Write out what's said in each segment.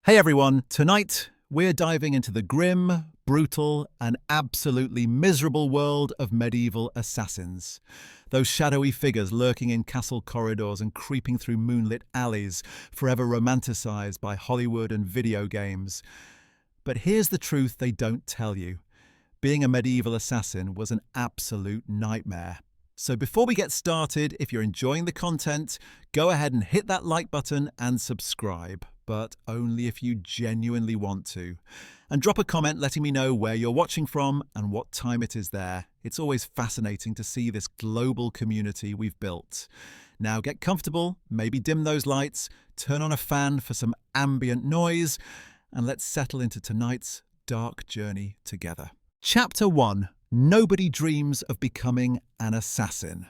Hey everyone, tonight we're diving into the grim, brutal, and absolutely miserable world of medieval assassins. Those shadowy figures lurking in castle corridors and creeping through moonlit alleys, forever romanticized by Hollywood and video games. But here's the truth they don't tell you. Being a medieval assassin was an absolute nightmare. So before we get started, if you're enjoying the content, go ahead and hit that like button and subscribe, but only if you genuinely want to. And drop a comment letting me know where you're watching from and what time it is there. It's always fascinating to see this global community we've built. Now get comfortable, maybe dim those lights, turn on a fan for some ambient noise, and let's settle into tonight's dark journey together. Chapter 1. Nobody dreams of becoming an assassin.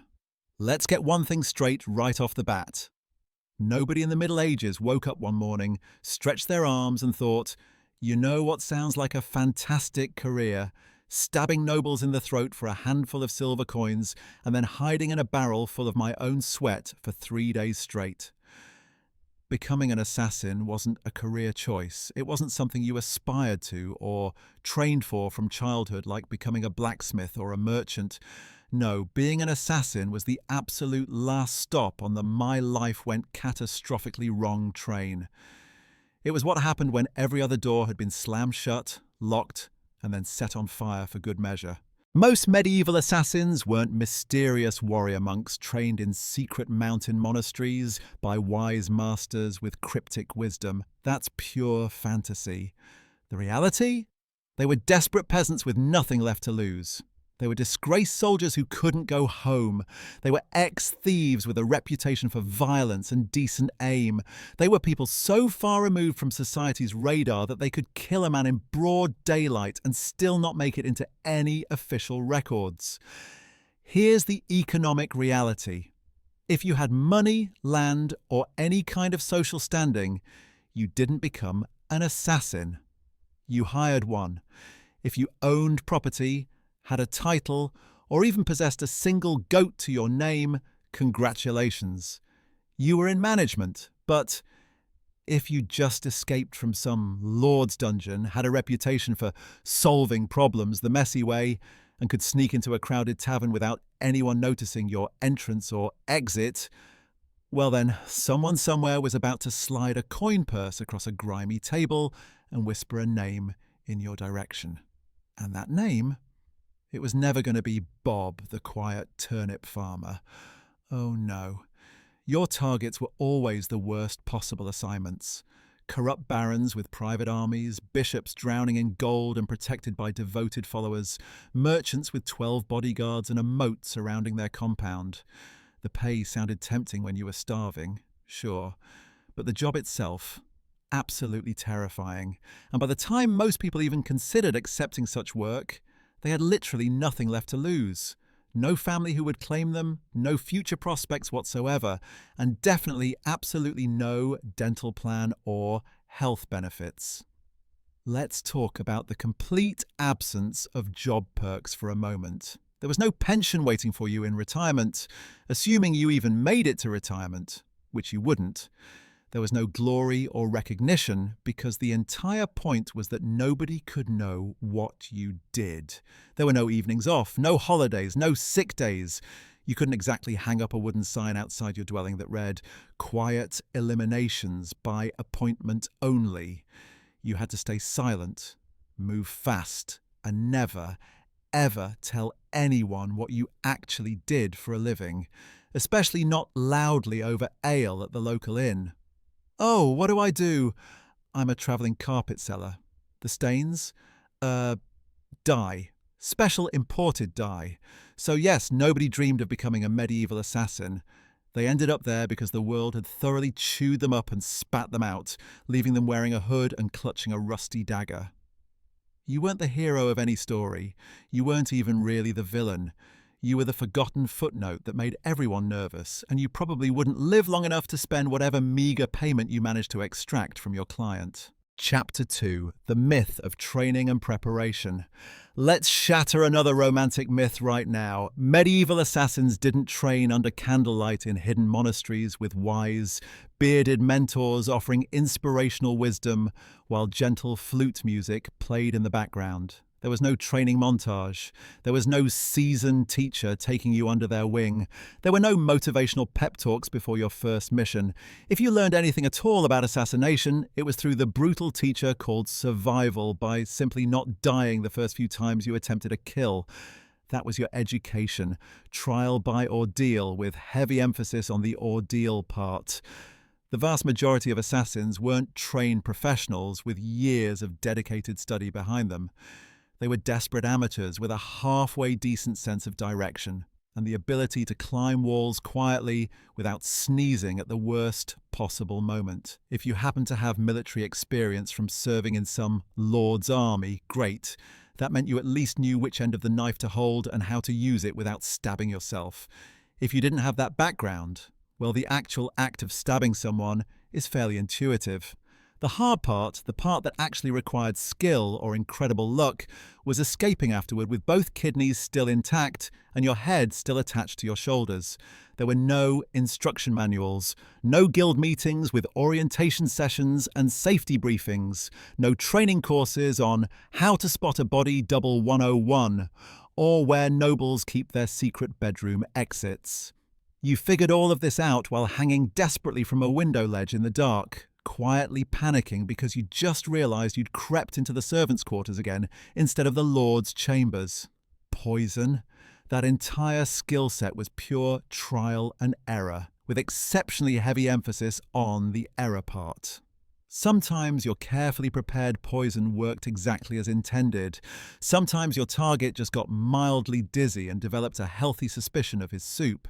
Let's get one thing straight right off the bat. Nobody in the Middle Ages woke up one morning, stretched their arms and thought, you know what sounds like a fantastic career? Stabbing nobles in the throat for a handful of silver coins and then hiding in a barrel full of my own sweat for 3 days straight. Becoming an assassin wasn't a career choice. It wasn't something you aspired to or trained for from childhood, like becoming a blacksmith or a merchant. No, being an assassin was the absolute last stop on the my life went catastrophically wrong train. It was what happened when every other door had been slammed shut, locked, and then set on fire for good measure. Most medieval assassins weren't mysterious warrior monks trained in secret mountain monasteries by wise masters with cryptic wisdom. That's pure fantasy. The reality? They were desperate peasants with nothing left to lose. They were disgraced soldiers who couldn't go home. They were ex-thieves with a reputation for violence and decent aim. They were people so far removed from society's radar that they could kill a man in broad daylight and still not make it into any official records. Here's the economic reality. If you had money, land, or any kind of social standing, you didn't become an assassin. You hired one. If you owned property, had a title, or even possessed a single goat to your name, congratulations. You were in management, but if you just escaped from some lord's dungeon, had a reputation for solving problems the messy way, and could sneak into a crowded tavern without anyone noticing your entrance or exit, well then, someone somewhere was about to slide a coin purse across a grimy table and whisper a name in your direction. And that name, it was never going to be Bob, the quiet turnip farmer. Oh no. Your targets were always the worst possible assignments. Corrupt barons with private armies, bishops drowning in gold and protected by devoted followers, merchants with 12 bodyguards and a moat surrounding their compound. The pay sounded tempting when you were starving, sure, but the job itself, absolutely terrifying. And by the time most people even considered accepting such work, they had literally nothing left to lose. No family who would claim them, no future prospects whatsoever, and definitely absolutely no dental plan or health benefits. Let's talk about the complete absence of job perks for a moment. There was no pension waiting for you in retirement, assuming you even made it to retirement, which you wouldn't. There was no glory or recognition because the entire point was that nobody could know what you did. There were no evenings off, no holidays, no sick days. You couldn't exactly hang up a wooden sign outside your dwelling that read, "Quiet eliminations by appointment only." You had to stay silent, move fast, and never, ever tell anyone what you actually did for a living, especially not loudly over ale at the local inn. Oh, what do I do? I'm a travelling carpet seller. The stains? Dye. Special imported dye. So yes, nobody dreamed of becoming a medieval assassin. They ended up there because the world had thoroughly chewed them up and spat them out, leaving them wearing a hood and clutching a rusty dagger. You weren't the hero of any story. You weren't even really the villain. You were the forgotten footnote that made everyone nervous, and you probably wouldn't live long enough to spend whatever meager payment you managed to extract from your client. Chapter 2: The Myth of Training and Preparation. Let's shatter another romantic myth right now. Medieval assassins didn't train under candlelight in hidden monasteries with wise, bearded mentors offering inspirational wisdom while gentle flute music played in the background. There was no training montage. There was no seasoned teacher taking you under their wing. There were no motivational pep talks before your first mission. If you learned anything at all about assassination, it was through the brutal teacher called survival, by simply not dying the first few times you attempted a kill. That was your education, trial by ordeal, with heavy emphasis on the ordeal part. The vast majority of assassins weren't trained professionals with years of dedicated study behind them. They were desperate amateurs with a halfway decent sense of direction and the ability to climb walls quietly without sneezing at the worst possible moment. If you happen to have military experience from serving in some lord's army, great. That meant you at least knew which end of the knife to hold and how to use it without stabbing yourself. If you didn't have that background, well, the actual act of stabbing someone is fairly intuitive. The hard part, the part that actually required skill or incredible luck, was escaping afterward with both kidneys still intact and your head still attached to your shoulders. There were no instruction manuals, no guild meetings with orientation sessions and safety briefings, no training courses on how to spot a body double 101, or where nobles keep their secret bedroom exits. You figured all of this out while hanging desperately from a window ledge in the dark, quietly panicking because you just realised you'd crept into the servants' quarters again instead of the Lord's chambers. Poison. That entire skill set was pure trial and error, with exceptionally heavy emphasis on the error part. Sometimes your carefully prepared poison worked exactly as intended. Sometimes your target just got mildly dizzy and developed a healthy suspicion of his soup.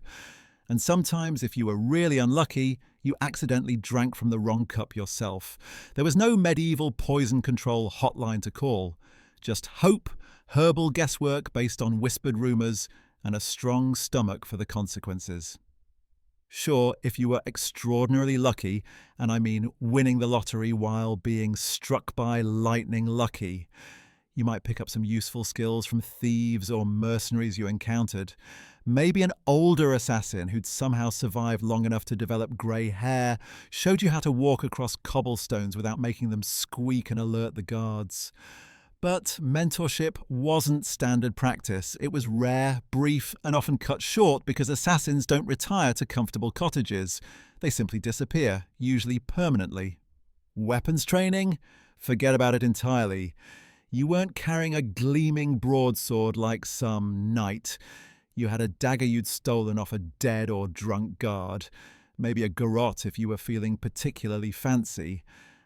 And sometimes, if you were really unlucky, you accidentally drank from the wrong cup yourself. There was no medieval poison control hotline to call. Just hope, herbal guesswork based on whispered rumours, and a strong stomach for the consequences. Sure, if you were extraordinarily lucky, and I mean winning the lottery while being struck by lightning lucky, you might pick up some useful skills from thieves or mercenaries you encountered. Maybe an older assassin who'd somehow survived long enough to develop grey hair showed you how to walk across cobblestones without making them squeak and alert the guards. But mentorship wasn't standard practice. It was rare, brief, and often cut short because assassins don't retire to comfortable cottages. They simply disappear, usually permanently. Weapons training? Forget about it entirely. You weren't carrying a gleaming broadsword like some knight. You had a dagger you'd stolen off a dead or drunk guard, maybe a garrote if you were feeling particularly fancy,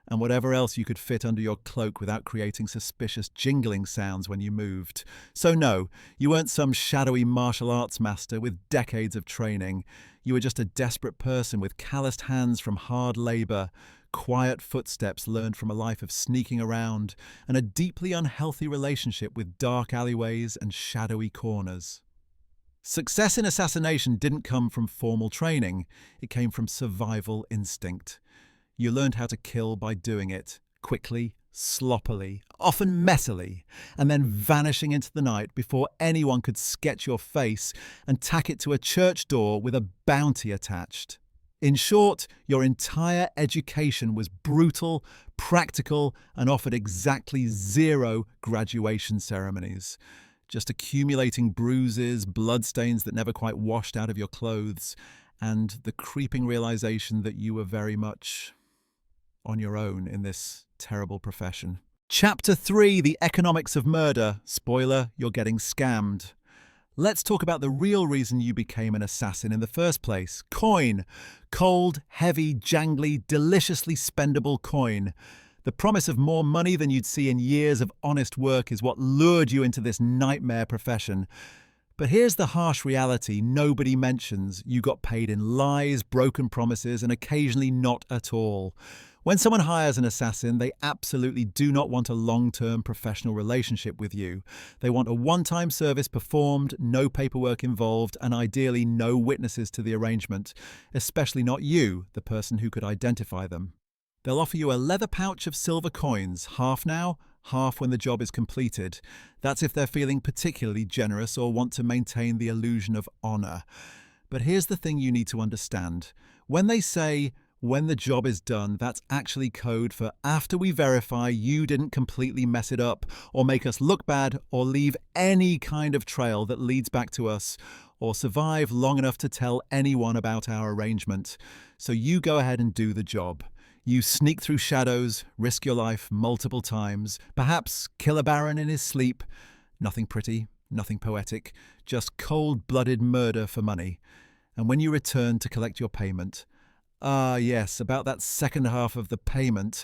and whatever else you could fit under your cloak without creating suspicious jingling sounds when you moved. So no, you weren't some shadowy martial arts master with decades of training. You were just a desperate person with calloused hands from hard labour, quiet footsteps learned from a life of sneaking around, and a deeply unhealthy relationship with dark alleyways and shadowy corners. Success in assassination didn't come from formal training. It came from survival instinct. You learned how to kill by doing it, quickly, sloppily, often messily, and then vanishing into the night before anyone could sketch your face and tack it to a church door with a bounty attached. In short, your entire education was brutal, practical, and offered exactly 0 graduation ceremonies. Just accumulating bruises, bloodstains that never quite washed out of your clothes, and the creeping realization that you were very much on your own in this terrible profession. Chapter 3: The Economics of Murder. Spoiler, you're getting scammed. Let's talk about the real reason you became an assassin in the first place. Coin. Cold, heavy, jangly, deliciously spendable coin. The promise of more money than you'd see in years of honest work is what lured you into this nightmare profession. But here's the harsh reality nobody mentions. You got paid in lies, broken promises, and occasionally not at all. When someone hires an assassin, they absolutely do not want a long-term professional relationship with you. They want a one-time service performed, no paperwork involved, and ideally no witnesses to the arrangement, especially not you, the person who could identify them. They'll offer you a leather pouch of silver coins, half now, half when the job is completed. That's if they're feeling particularly generous or want to maintain the illusion of honor. But here's the thing you need to understand. When they say, when the job is done, that's actually code for after we verify you didn't completely mess it up or make us look bad or leave any kind of trail that leads back to us or survive long enough to tell anyone about our arrangement. So you go ahead and do the job. You sneak through shadows, risk your life multiple times, perhaps kill a baron in his sleep. Nothing pretty, nothing poetic, just cold-blooded murder for money. And when you return to collect your payment, yes, about that second half of the payment,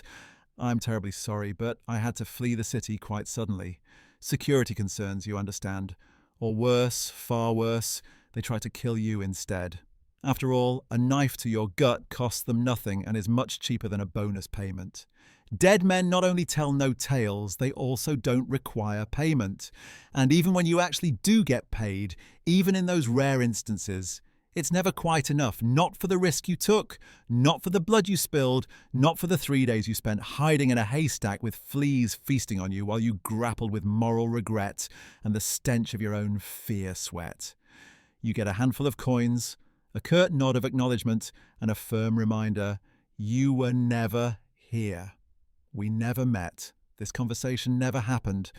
I'm terribly sorry, but I had to flee the city quite suddenly. Security concerns, you understand. Or worse, far worse, they try to kill you instead. After all, a knife to your gut costs them nothing and is much cheaper than a bonus payment. Dead men not only tell no tales, they also don't require payment. And even when you actually do get paid, even in those rare instances, it's never quite enough. Not for the risk you took, not for the blood you spilled, not for the 3 days you spent hiding in a haystack with fleas feasting on you while you grappled with moral regret and the stench of your own fear sweat. You get a handful of coins, a curt nod of acknowledgement, and a firm reminder, you were never here. We never met. This conversation never happened.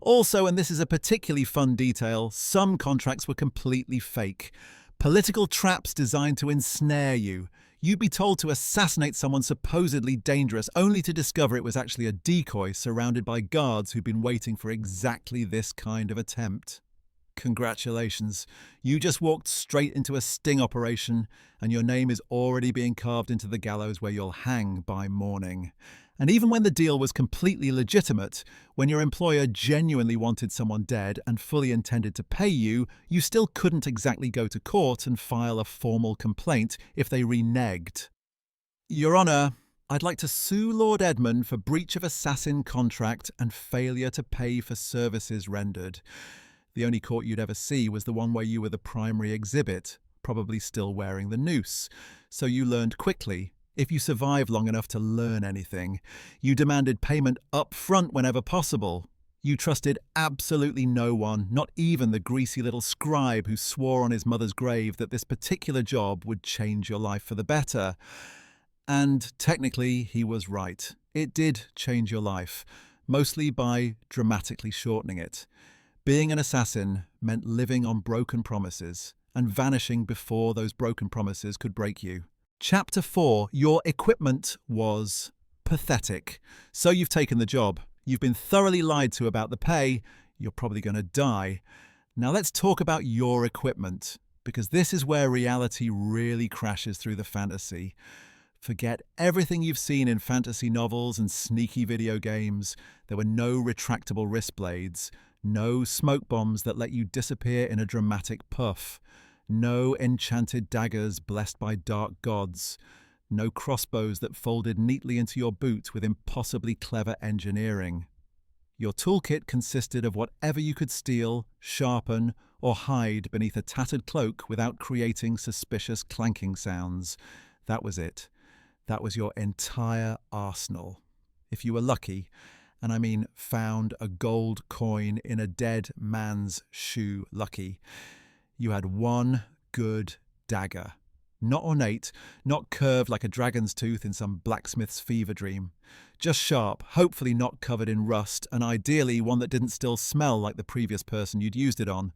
Also, and this is a particularly fun detail, some contracts were completely fake. Political traps designed to ensnare you. You'd be told to assassinate someone supposedly dangerous, only to discover it was actually a decoy surrounded by guards who'd been waiting for exactly this kind of attempt. Congratulations. You just walked straight into a sting operation, and your name is already being carved into the gallows where you'll hang by morning. And even when the deal was completely legitimate, when your employer genuinely wanted someone dead and fully intended to pay you, you still couldn't exactly go to court and file a formal complaint if they reneged. Your Honour, I'd like to sue Lord Edmund for breach of assassin contract and failure to pay for services rendered. The only court you'd ever see was the one where you were the primary exhibit, probably still wearing the noose. So you learned quickly. If you survived long enough to learn anything, you demanded payment up front whenever possible. You trusted absolutely no one, not even the greasy little scribe who swore on his mother's grave that this particular job would change your life for the better. And technically, he was right. It did change your life, mostly by dramatically shortening it. Being an assassin meant living on broken promises and vanishing before those broken promises could break you. Chapter 4. Your equipment was pathetic. So you've taken the job. You've been thoroughly lied to about the pay. You're probably going to die. Now let's talk about your equipment, because this is where reality really crashes through the fantasy. Forget everything you've seen in fantasy novels and sneaky video games. There were no retractable wrist blades. No smoke bombs that let you disappear in a dramatic puff. No enchanted daggers blessed by dark gods. No crossbows that folded neatly into your boot with impossibly clever engineering. Your toolkit consisted of whatever you could steal, sharpen, or hide beneath a tattered cloak without creating suspicious clanking sounds. That was it. That was your entire arsenal. If you were lucky, and I mean found a gold coin in a dead man's shoe lucky, you had one good dagger. Not ornate, not curved like a dragon's tooth in some blacksmith's fever dream. Just sharp, hopefully not covered in rust, and ideally one that didn't still smell like the previous person you'd used it on.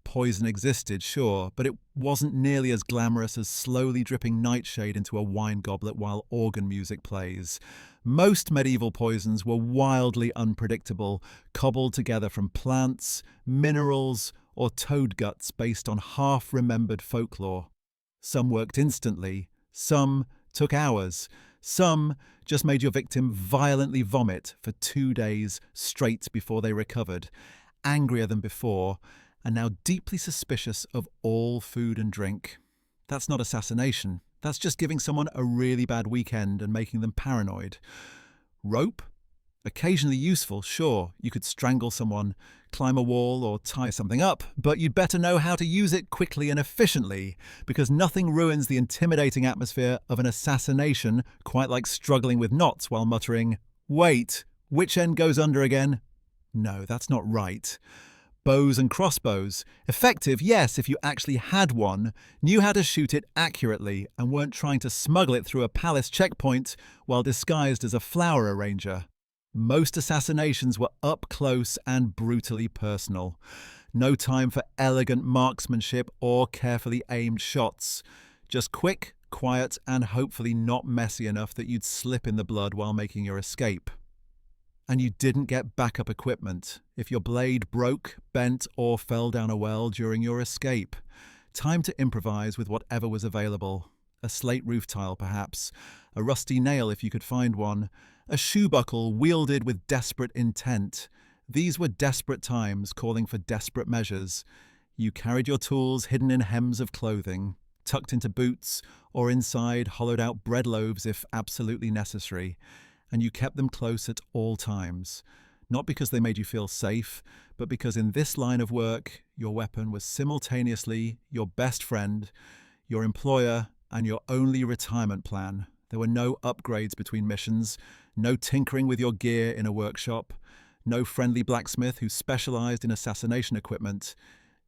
Poison existed, sure, but it wasn't nearly as glamorous as slowly dripping nightshade into a wine goblet while organ music plays. Most medieval poisons were wildly unpredictable, cobbled together from plants, minerals, or toad guts based on half-remembered folklore. Some worked instantly, some took hours, some just made your victim violently vomit for 2 days straight before they recovered, angrier than before, and now deeply suspicious of all food and drink. That's not assassination. That's just giving someone a really bad weekend and making them paranoid. Rope? Occasionally useful, sure, you could strangle someone, climb a wall, or tie something up, but you'd better know how to use it quickly and efficiently, because nothing ruins the intimidating atmosphere of an assassination quite like struggling with knots while muttering, "Wait, which end goes under again?" No, that's not right. Bows and crossbows. Effective, yes, if you actually had one, knew how to shoot it accurately, and weren't trying to smuggle it through a palace checkpoint while disguised as a flower arranger. Most assassinations were up close and brutally personal. No time for elegant marksmanship or carefully aimed shots. Just quick, quiet, and hopefully not messy enough that you'd slip in the blood while making your escape. And you didn't get backup equipment if your blade broke, bent, or fell down a well during your escape. Time to improvise with whatever was available. A slate roof tile, perhaps. A rusty nail if you could find one. A shoe buckle wielded with desperate intent. These were desperate times calling for desperate measures. You carried your tools hidden in hems of clothing, tucked into boots, or inside hollowed-out bread loaves if absolutely necessary. And you kept them close at all times. Not because they made you feel safe, but because in this line of work, your weapon was simultaneously your best friend, your employer, and your only retirement plan. There were no upgrades between missions, no tinkering with your gear in a workshop, no friendly blacksmith who specialized in assassination equipment.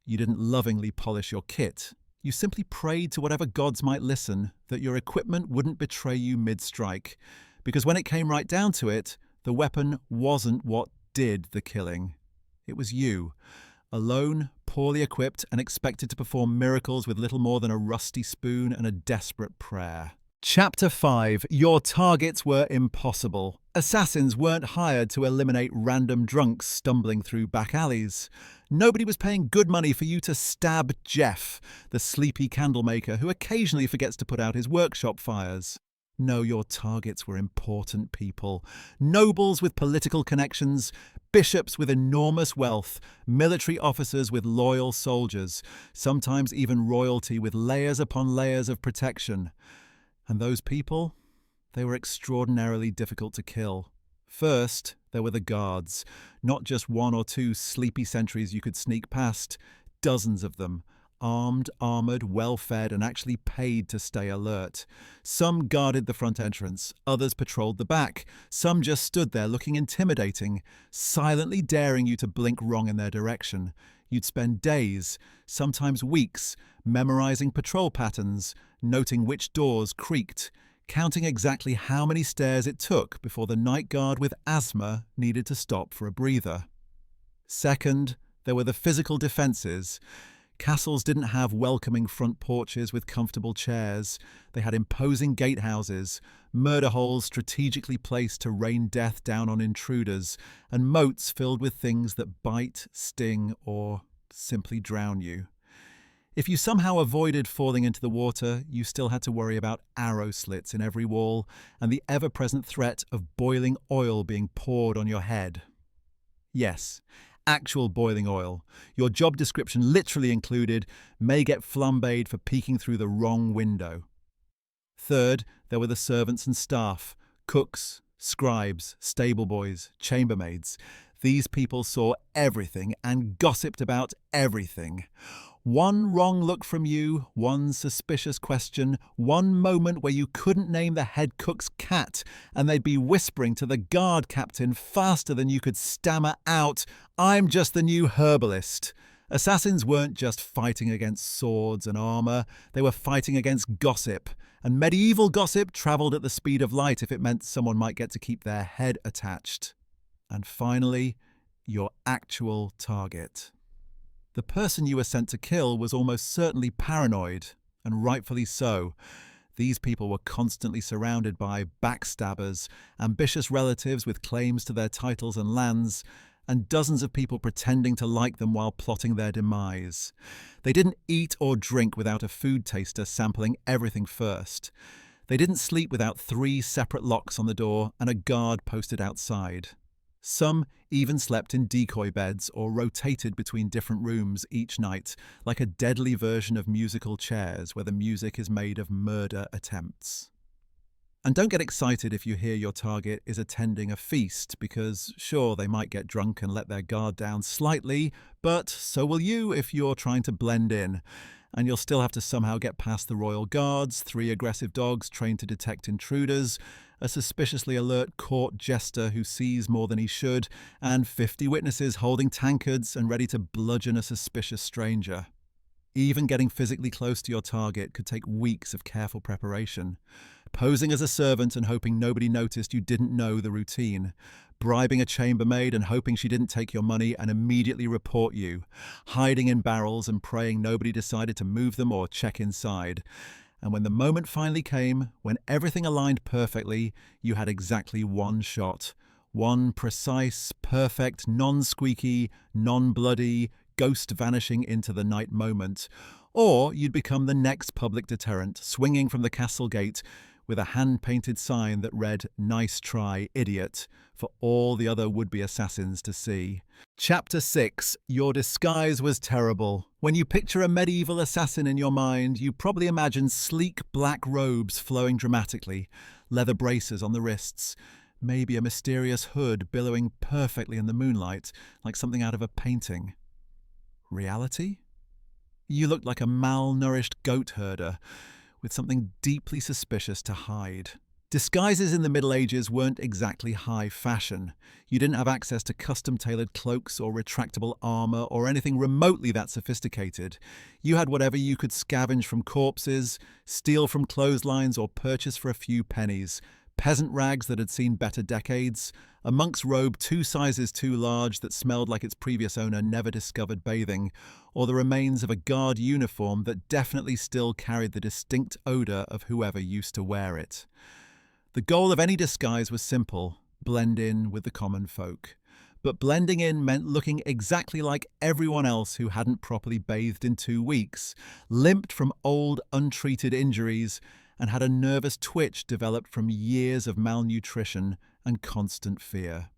You didn't lovingly polish your kit. You simply prayed to whatever gods might listen that your equipment wouldn't betray you mid-strike. Because when it came right down to it, the weapon wasn't what did the killing. It was you, alone, poorly equipped, and expected to perform miracles with little more than a rusty spoon and a desperate prayer. Chapter 5. Your targets were impossible. Assassins weren't hired to eliminate random drunks stumbling through back alleys. Nobody was paying good money for you to stab Jeff, the sleepy candlemaker who occasionally forgets to put out his workshop fires. No, your targets were important people. Nobles with political connections, bishops with enormous wealth, military officers with loyal soldiers, sometimes even royalty with layers upon layers of protection. And those people? They were extraordinarily difficult to kill. First, there were the guards. Not just one or two sleepy sentries you could sneak past. Dozens of them. Armed, armoured, well-fed, and actually paid to stay alert. Some guarded the front entrance, others patrolled the back. Some just stood there looking intimidating, silently daring you to blink wrong in their direction. You'd spend days, sometimes weeks, memorising patrol patterns, noting which doors creaked, counting exactly how many stairs it took before the night guard with asthma needed to stop for a breather. Second, there were the physical defences. Castles didn't have welcoming front porches with comfortable chairs. They had imposing gatehouses, murder holes strategically placed to rain death down on intruders, and moats filled with things that bite, sting, or simply drown you. If you somehow avoided falling into the water, you still had to worry about arrow slits in every wall and the ever-present threat of boiling oil being poured on your head. Yes, actual boiling oil. Your job description literally included, may get flambéed for peeking through the wrong window. Third, there were the servants and staff, cooks, scribes, stable boys, chambermaids. These people saw everything and gossiped about everything. One wrong look from you, one suspicious question, one moment where you couldn't name the head cook's cat, and they'd be whispering to the guard captain faster than you could stammer out, "I'm just the new herbalist." Assassins weren't just fighting against swords and armour, they were fighting against gossip. And medieval gossip travelled at the speed of light if it meant someone might get to keep their head attached. And finally, your actual target. The person you were sent to kill was almost certainly paranoid, and rightfully so. These people were constantly surrounded by backstabbers, ambitious relatives with claims to their titles and lands, and dozens of people pretending to like them while plotting their demise. They didn't eat or drink without a food taster sampling everything first. They didn't sleep without 3 separate locks on the door and a guard posted outside. Some even slept in decoy beds or rotated between different rooms each night, like a deadly version of musical chairs where the music is made of murder attempts. And don't get excited if you hear your target is attending a feast, because sure, they might get drunk and let their guard down slightly, but so will you if you're trying to blend in. And you'll still have to somehow get past the royal guards, 3 aggressive dogs trained to detect intruders, a suspiciously alert court jester who sees more than he should, and 50 witnesses holding tankards and ready to bludgeon a suspicious stranger. Even getting physically close to your target could take weeks of careful preparation. Posing as a servant and hoping nobody noticed you didn't know the routine. Bribing a chambermaid and hoping she didn't take your money and immediately report you. Hiding in barrels and praying nobody decided to move them or check inside. And when the moment finally came, when everything aligned perfectly, you had exactly one shot. One precise, perfect, non-squeaky, non-bloody, ghost vanishing into the night moment. Or you'd become the next public deterrent, swinging from the castle gate with a hand-painted sign that read, "Nice try, idiot," for all the other would-be assassins to see. Chapter 6. Your disguise was terrible. When you picture a medieval assassin in your mind, you probably imagine sleek black robes flowing dramatically, leather braces on the wrists, maybe a mysterious hood billowing perfectly in the moonlight, like something out of a painting. Reality? You looked like a malnourished goat herder, with something deeply suspicious to hide. Disguises in the Middle Ages weren't exactly high fashion. You didn't have access to custom-tailored cloaks or retractable armor or anything remotely that sophisticated. You had whatever you could scavenge from corpses, steal from clotheslines, or purchase for a few pennies. Peasant rags that had seen better decades, a monk's robe 2 sizes too large that smelled like its previous owner never discovered bathing, or the remains of a guard uniform that definitely still carried the distinct odour of whoever used to wear it. The goal of any disguise was simple: blend in with the common folk. But blending in meant looking exactly like everyone else who hadn't properly bathed in 2 weeks, limped from old, untreated injuries, and had a nervous twitch developed from years of malnutrition and constant fear.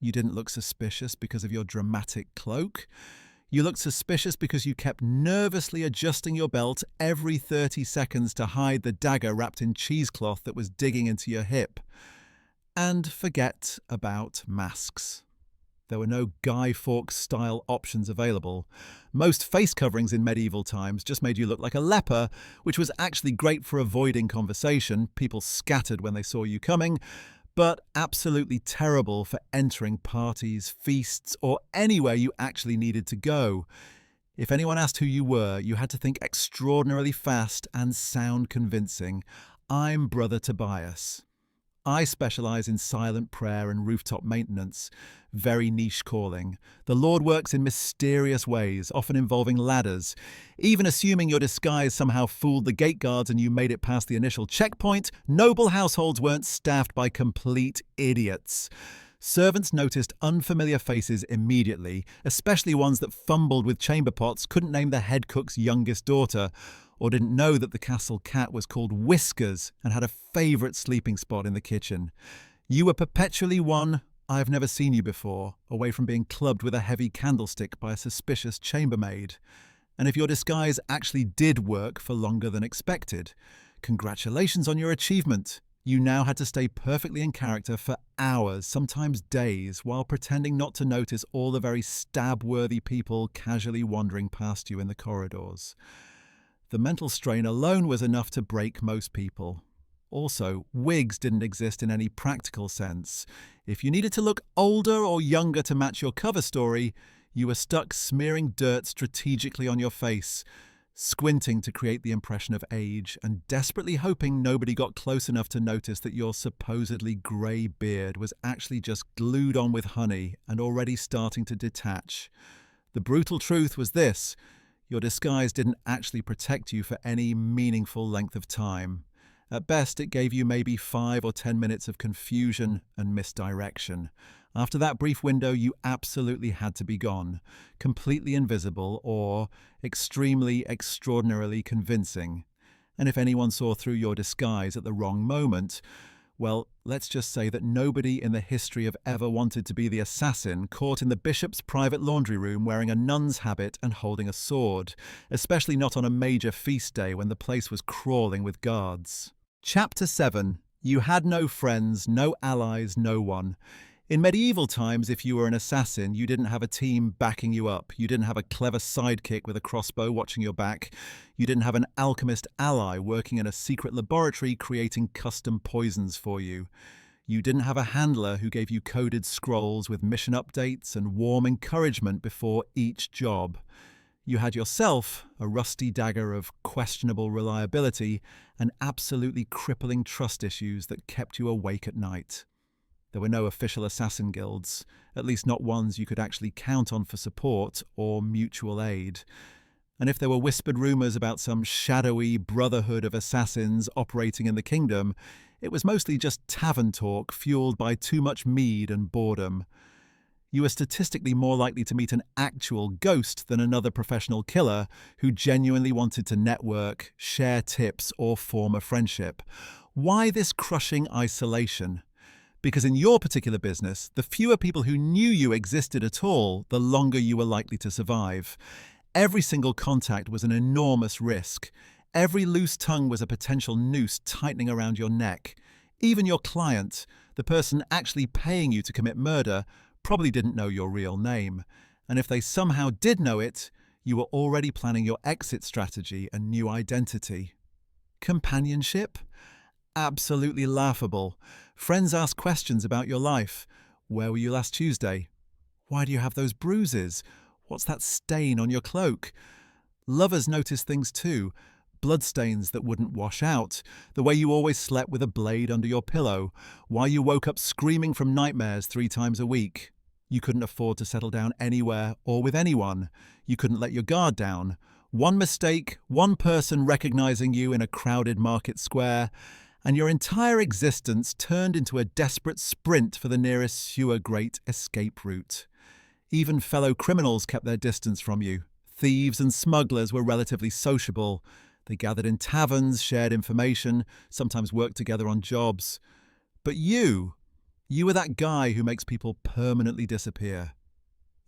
You didn't look suspicious because of your dramatic cloak. You looked suspicious because you kept nervously adjusting your belt every 30 seconds to hide the dagger wrapped in cheesecloth that was digging into your hip. And forget about masks. There were no Guy Fawkes-style options available. Most face coverings in medieval times just made you look like a leper, which was actually great for avoiding conversation. People scattered when they saw you coming, but absolutely terrible for entering parties, feasts, or anywhere you actually needed to go. If anyone asked who you were, you had to think extraordinarily fast and sound convincing. I'm Brother Tobias. I specialise in silent prayer and rooftop maintenance. Very niche calling. The Lord works in mysterious ways, often involving ladders. Even assuming your disguise somehow fooled the gate guards and you made it past the initial checkpoint, noble households weren't staffed by complete idiots. Servants noticed unfamiliar faces immediately, especially ones that fumbled with chamber pots, couldn't name the head cook's youngest daughter, or didn't know that the castle cat was called Whiskers and had a favourite sleeping spot in the kitchen. You were perpetually one "I've never seen you before" away from being clubbed with a heavy candlestick by a suspicious chambermaid. And if your disguise actually did work for longer than expected, congratulations on your achievement. You now had to stay perfectly in character for hours, sometimes days, while pretending not to notice all the very stab-worthy people casually wandering past you in the corridors. The mental strain alone was enough to break most people. Also, wigs didn't exist in any practical sense. If you needed to look older or younger to match your cover story, you were stuck smearing dirt strategically on your face, squinting to create the impression of age, and desperately hoping nobody got close enough to notice that your supposedly grey beard was actually just glued on with honey and already starting to detach. The brutal truth was this: your disguise didn't actually protect you for any meaningful length of time. At best, it gave you maybe 5 or 10 minutes of confusion and misdirection. After that brief window, you absolutely had to be gone, completely invisible or extremely, extraordinarily convincing. And if anyone saw through your disguise at the wrong moment, well, let's just say that nobody in the history of ever wanted to be the assassin caught in the bishop's private laundry room wearing a nun's habit and holding a sword, especially not on a major feast day when the place was crawling with guards. Chapter 7. You had no friends, no allies, no one. In medieval times, if you were an assassin, you didn't have a team backing you up. You didn't have a clever sidekick with a crossbow watching your back. You didn't have an alchemist ally working in a secret laboratory creating custom poisons for you. You didn't have a handler who gave you coded scrolls with mission updates and warm encouragement before each job. You had yourself, a rusty dagger of questionable reliability and absolutely crippling trust issues that kept you awake at night. There were no official assassin guilds, at least not ones you could actually count on for support or mutual aid. And if there were whispered rumours about some shadowy brotherhood of assassins operating in the kingdom, it was mostly just tavern talk fueled by too much mead and boredom. You were statistically more likely to meet an actual ghost than another professional killer who genuinely wanted to network, share tips, or form a friendship. Why this crushing isolation? Because in your particular business, the fewer people who knew you existed at all, the longer you were likely to survive. Every single contact was an enormous risk. Every loose tongue was a potential noose tightening around your neck. Even your client, the person actually paying you to commit murder, probably didn't know your real name. And if they somehow did know it, you were already planning your exit strategy and new identity. Companionship? Absolutely laughable. Friends ask questions about your life. Where were you last Tuesday? Why do you have those bruises? What's that stain on your cloak? Lovers notice things too. Bloodstains that wouldn't wash out, the way you always slept with a blade under your pillow, why you woke up screaming from nightmares 3 times a week. You couldn't afford to settle down anywhere or with anyone. You couldn't let your guard down. One mistake, one person recognizing you in a crowded market square, and your entire existence turned into a desperate sprint for the nearest sewer grate escape route. Even fellow criminals kept their distance from you. Thieves and smugglers were relatively sociable. They gathered in taverns, shared information, sometimes worked together on jobs. But you were that guy who makes people permanently disappear.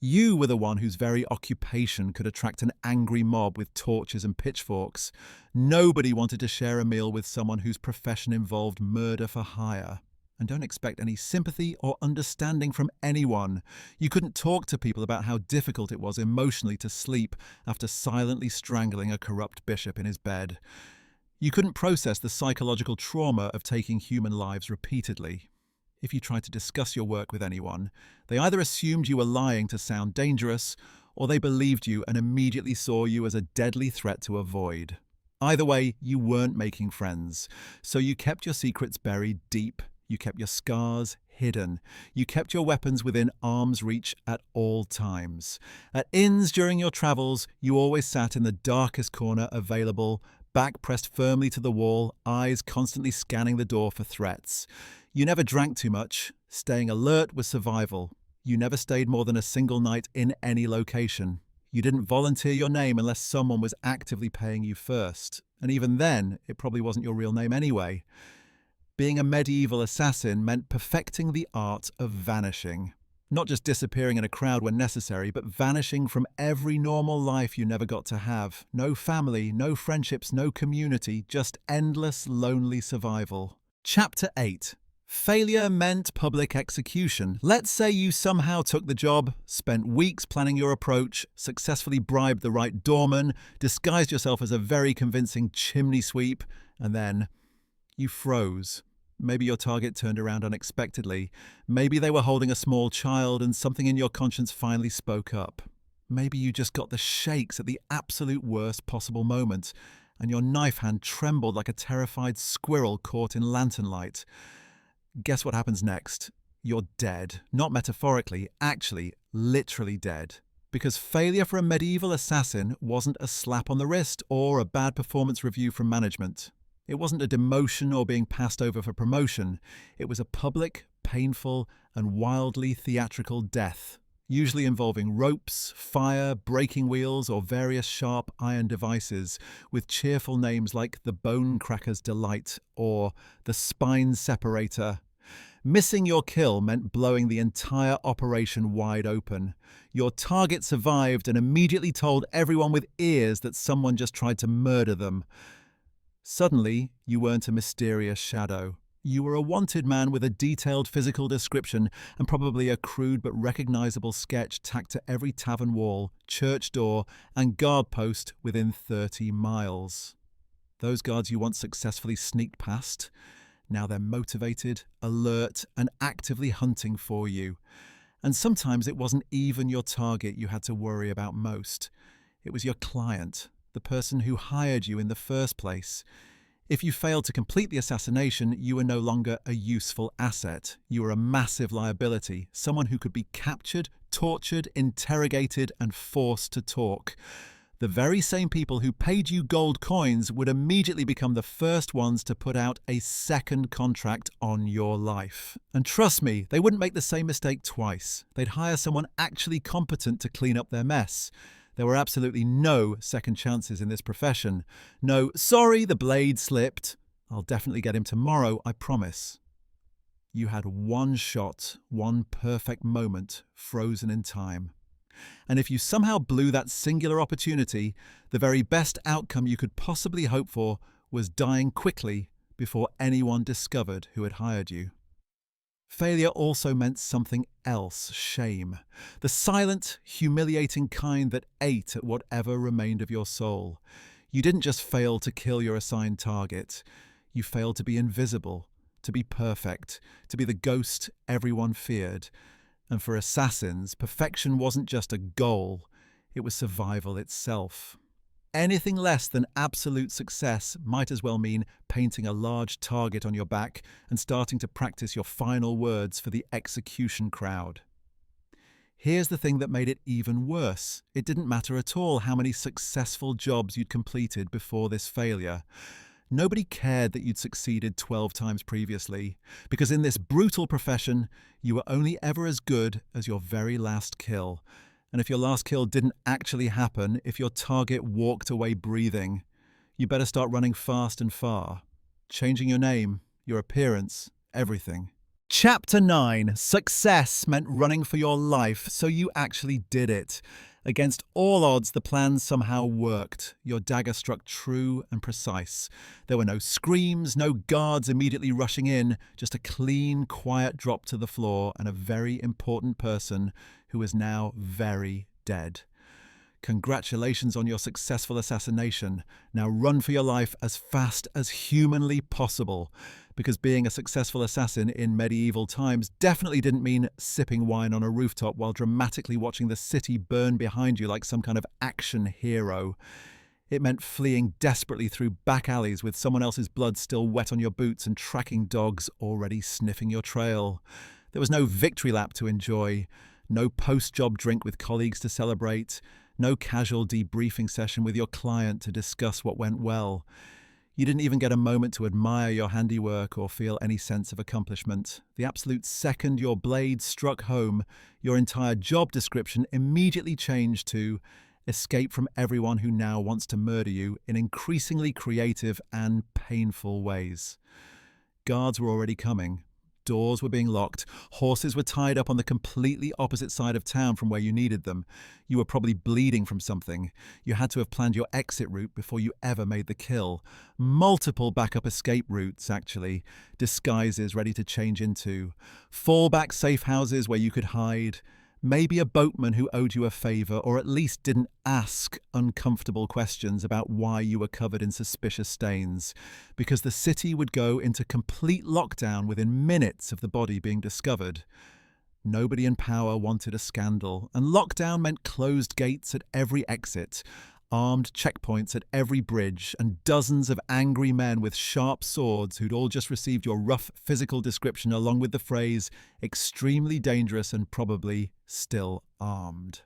You were the one whose very occupation could attract an angry mob with torches and pitchforks. Nobody wanted to share a meal with someone whose profession involved murder for hire. And don't expect any sympathy or understanding from anyone. You couldn't talk to people about how difficult it was emotionally to sleep after silently strangling a corrupt bishop in his bed. You couldn't process the psychological trauma of taking human lives repeatedly. If you tried to discuss your work with anyone, they either assumed you were lying to sound dangerous, or they believed you and immediately saw you as a deadly threat to avoid. Either way, you weren't making friends, so you kept your secrets buried deep. You kept your scars hidden. You kept your weapons within arm's reach at all times. At inns during your travels, you always sat in the darkest corner available, back pressed firmly to the wall, eyes constantly scanning the door for threats. You never drank too much. Staying alert was survival. You never stayed more than a single night in any location. You didn't volunteer your name unless someone was actively paying you first. And even then, it probably wasn't your real name anyway. Being a medieval assassin meant perfecting the art of vanishing. Not just disappearing in a crowd when necessary, but vanishing from every normal life you never got to have. No family, no friendships, no community, just endless, lonely survival. Chapter 8. Failure meant public execution. Let's say you somehow took the job, spent weeks planning your approach, successfully bribed the right doorman, disguised yourself as a very convincing chimney sweep, and then you froze. Maybe your target turned around unexpectedly. Maybe they were holding a small child and something in your conscience finally spoke up. Maybe you just got the shakes at the absolute worst possible moment, and your knife hand trembled like a terrified squirrel caught in lantern light. Guess what happens next? You're dead. Not metaphorically, actually, literally dead. Because failure for a medieval assassin wasn't a slap on the wrist or a bad performance review from management. It wasn't a demotion or being passed over for promotion. It was a public, painful, and wildly theatrical death, usually involving ropes, fire, breaking wheels, or various sharp iron devices, with cheerful names like the Bone Cracker's Delight or the Spine Separator. Missing your kill meant blowing the entire operation wide open. Your target survived and immediately told everyone with ears that someone just tried to murder them. Suddenly, you weren't a mysterious shadow. You were a wanted man with a detailed physical description and probably a crude but recognizable sketch tacked to every tavern wall, church door, and guard post within 30 miles. Those guards you once successfully sneaked past, now they're motivated, alert, and actively hunting for you. And sometimes it wasn't even your target you had to worry about most. It was your client, the person who hired you in the first place. If you failed to complete the assassination, you were no longer a useful asset. You were a massive liability, someone who could be captured, tortured, interrogated, and forced to talk. The very same people who paid you gold coins would immediately become the first ones to put out a second contract on your life. And trust me, they wouldn't make the same mistake twice. They'd hire someone actually competent to clean up their mess. There were absolutely no second chances in this profession. No, sorry, the blade slipped. I'll definitely get him tomorrow, I promise. You had one shot, one perfect moment, frozen in time. And if you somehow blew that singular opportunity, the very best outcome you could possibly hope for was dying quickly before anyone discovered who had hired you. Failure also meant something else, shame. The silent, humiliating kind that ate at whatever remained of your soul. You didn't just fail to kill your assigned target. You failed to be invisible, to be perfect, to be the ghost everyone feared. And for assassins, perfection wasn't just a goal, it was survival itself. Anything less than absolute success might as well mean painting a large target on your back and starting to practice your final words for the execution crowd. Here's the thing that made it even worse. It didn't matter at all how many successful jobs you'd completed before this failure. Nobody cared that you'd succeeded 12 times previously, because in this brutal profession, you were only ever as good as your very last kill. And if your last kill didn't actually happen, if your target walked away breathing, you better start running fast and far, changing your name, your appearance, everything. Chapter 9. Success meant running for your life, so you actually did it. Against all odds, the plan somehow worked. Your dagger struck true and precise. There were no screams, no guards immediately rushing in, just a clean, quiet drop to the floor and a very important person who is now very dead. Congratulations on your successful assassination. Now run for your life as fast as humanly possible, because being a successful assassin in medieval times definitely didn't mean sipping wine on a rooftop while dramatically watching the city burn behind you like some kind of action hero. It meant fleeing desperately through back alleys with someone else's blood still wet on your boots and tracking dogs already sniffing your trail. There was no victory lap to enjoy, no post-job drink with colleagues to celebrate, no casual debriefing session with your client to discuss what went well. You didn't even get a moment to admire your handiwork or feel any sense of accomplishment. The absolute second your blade struck home, your entire job description immediately changed to escape from everyone who now wants to murder you in increasingly creative and painful ways. Guards were already coming. Doors were being locked. Horses were tied up on the completely opposite side of town from where you needed them. You were probably bleeding from something. You had to have planned your exit route before you ever made the kill. Multiple backup escape routes, actually. Disguises ready to change into. Fallback safe houses where you could hide. Maybe a boatman who owed you a favor or at least didn't ask uncomfortable questions about why you were covered in suspicious stains, because the city would go into complete lockdown within minutes of the body being discovered. Nobody in power wanted a scandal, and lockdown meant closed gates at every exit, armed checkpoints at every bridge, and dozens of angry men with sharp swords who'd all just received your rough physical description along with the phrase, extremely dangerous and probably still armed.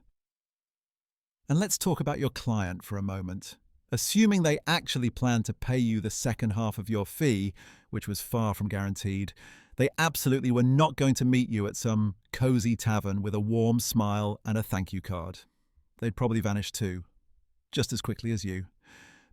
And let's talk about your client for a moment. Assuming they actually planned to pay you the second half of your fee, which was far from guaranteed, they absolutely were not going to meet you at some cozy tavern with a warm smile and a thank you card. They'd probably vanish too. Just as quickly as you.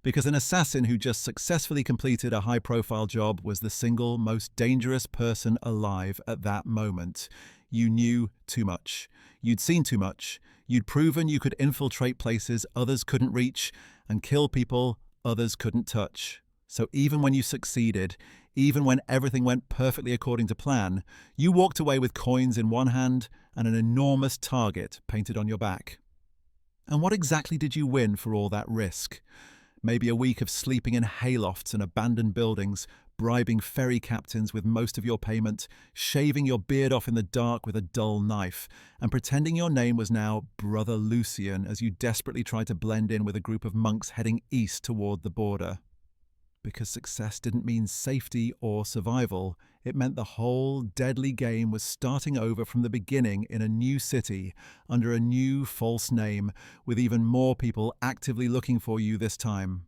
Because an assassin who just successfully completed a high-profile job was the single most dangerous person alive at that moment. You knew too much. You'd seen too much. You'd proven you could infiltrate places others couldn't reach and kill people others couldn't touch. So even when you succeeded, Even when everything went perfectly according to plan, you walked away with coins in one hand and an enormous target painted on your back. And what exactly did you win for all that risk? Maybe a week of sleeping in haylofts and abandoned buildings, bribing ferry captains with most of your payment, shaving your beard off in the dark with a dull knife, and pretending your name was now Brother Lucian as you desperately tried to blend in with a group of monks heading east toward the border. Because success didn't mean safety or survival, it meant the whole deadly game was starting over from the beginning in a new city, under a new false name, with even more people actively looking for you this time.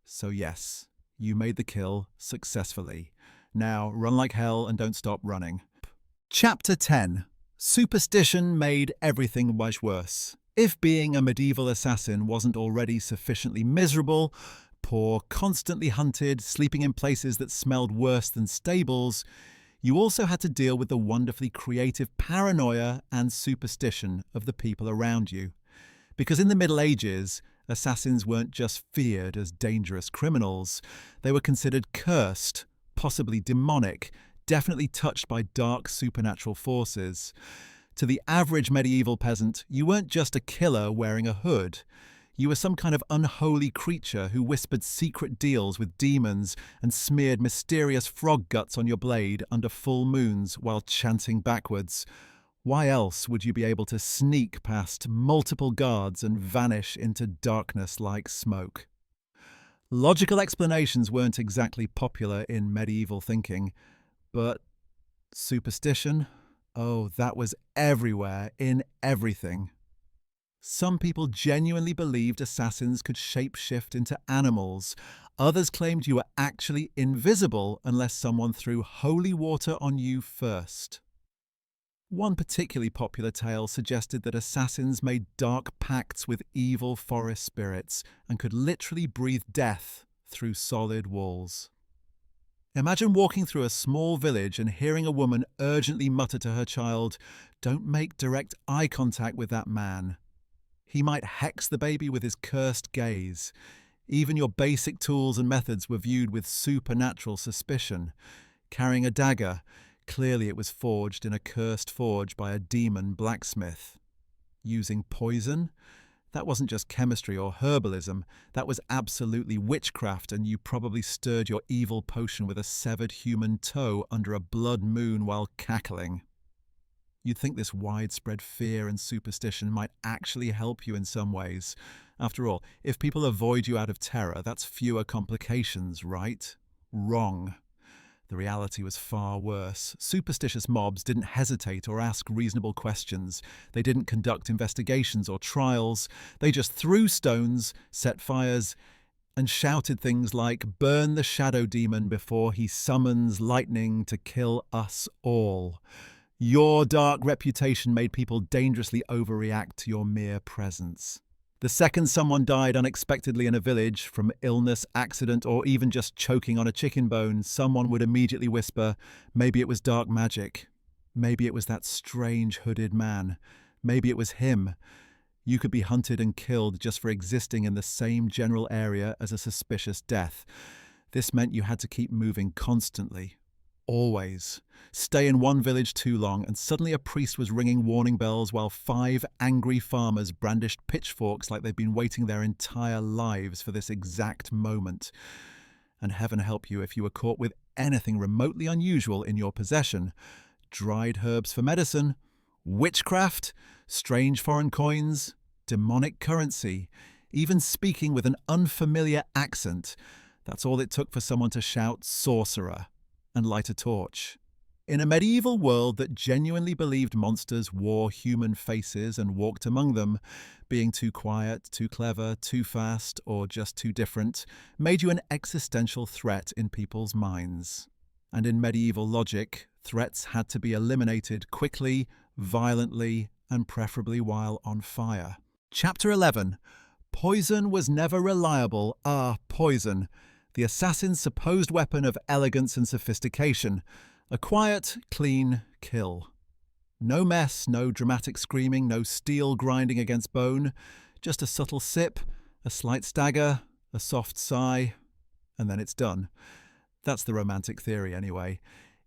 So yes, you made the kill successfully. Now run like hell and don't stop running. Chapter 10. Superstition made everything much worse. If being a medieval assassin wasn't already sufficiently miserable, poor, constantly hunted, sleeping in places that smelled worse than stables, you also had to deal with the wonderfully creative paranoia and superstition of the people around you. Because in the Middle Ages, assassins weren't just feared as dangerous criminals, they were considered cursed, possibly demonic, definitely touched by dark supernatural forces. To the average medieval peasant, you weren't just a killer wearing a hood. You were some kind of unholy creature who whispered secret deals with demons and smeared mysterious frog guts on your blade under full moons while chanting backwards. Why else would you be able to sneak past multiple guards and vanish into darkness like smoke? Logical explanations weren't exactly popular in medieval thinking, but superstition? Oh, that was everywhere, in everything. Some people genuinely believed assassins could shapeshift into animals. Others claimed you were actually invisible unless someone threw holy water on you first. One particularly popular tale suggested that assassins made dark pacts with evil forest spirits and could literally breathe death through solid walls. Imagine walking through a small village and hearing a woman urgently mutter to her child, "Don't make direct eye contact with that man." He might hex the baby with his cursed gaze. Even your basic tools and methods were viewed with supernatural suspicion. Carrying a dagger, clearly it was forged in a cursed forge by a demon blacksmith. Using poison? That wasn't just chemistry or herbalism, that was absolutely witchcraft, and you probably stirred your evil potion with a severed human toe under a blood moon while cackling. You'd think this widespread fear and superstition might actually help you in some ways. After all, if people avoid you out of terror, that's fewer complications, right? Wrong. The reality was far worse. Superstitious mobs didn't hesitate or ask reasonable questions. They didn't conduct investigations or trials. They just threw stones, set fires, and shouted things like, "Burn the shadow demon before he summons lightning to kill us all." Your dark reputation made people dangerously overreact to your mere presence. The second someone died unexpectedly in a village, from illness, accident, or even just choking on a chicken bone, someone would immediately whisper, maybe it was dark magic. Maybe it was that strange hooded man. Maybe it was him. You could be hunted and killed just for existing in the same general area as a suspicious death. This meant you had to keep moving constantly. Always. Stay in one village too long, and suddenly a priest was ringing warning bells while 5 angry farmers brandished pitchforks like they'd been waiting their entire lives for this exact moment. And heaven help you if you were caught with anything remotely unusual in your possession. Dried herbs for medicine, witchcraft, strange foreign coins, demonic currency, even speaking with an unfamiliar accent. That's all it took for someone to shout "sorcerer" and light a torch. In a medieval world that genuinely believed monsters wore human faces and walked among them, being too quiet, too clever, too fast, or just too different made you an existential threat in people's minds. And in medieval logic, threats had to be eliminated quickly, violently, and preferably while on fire. Chapter 11. Poison was never reliable. Poison. The assassin's supposed weapon of elegance and sophistication. A quiet, clean kill. No mess, no dramatic screaming, no steel grinding against bone. Just a subtle sip, a slight stagger, a soft sigh, and then it's done. That's the romantic theory, anyway.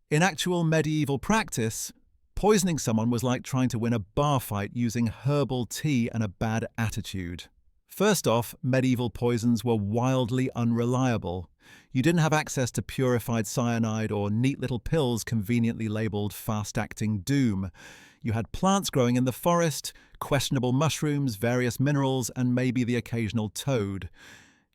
In actual medieval practice, poisoning someone was like trying to win a bar fight using herbal tea and a bad attitude. First off, medieval poisons were wildly unreliable. You didn't have access to purified cyanide or neat little pills conveniently labelled fast-acting doom. You had plants growing in the forest, questionable mushrooms, various minerals, and maybe the occasional toad.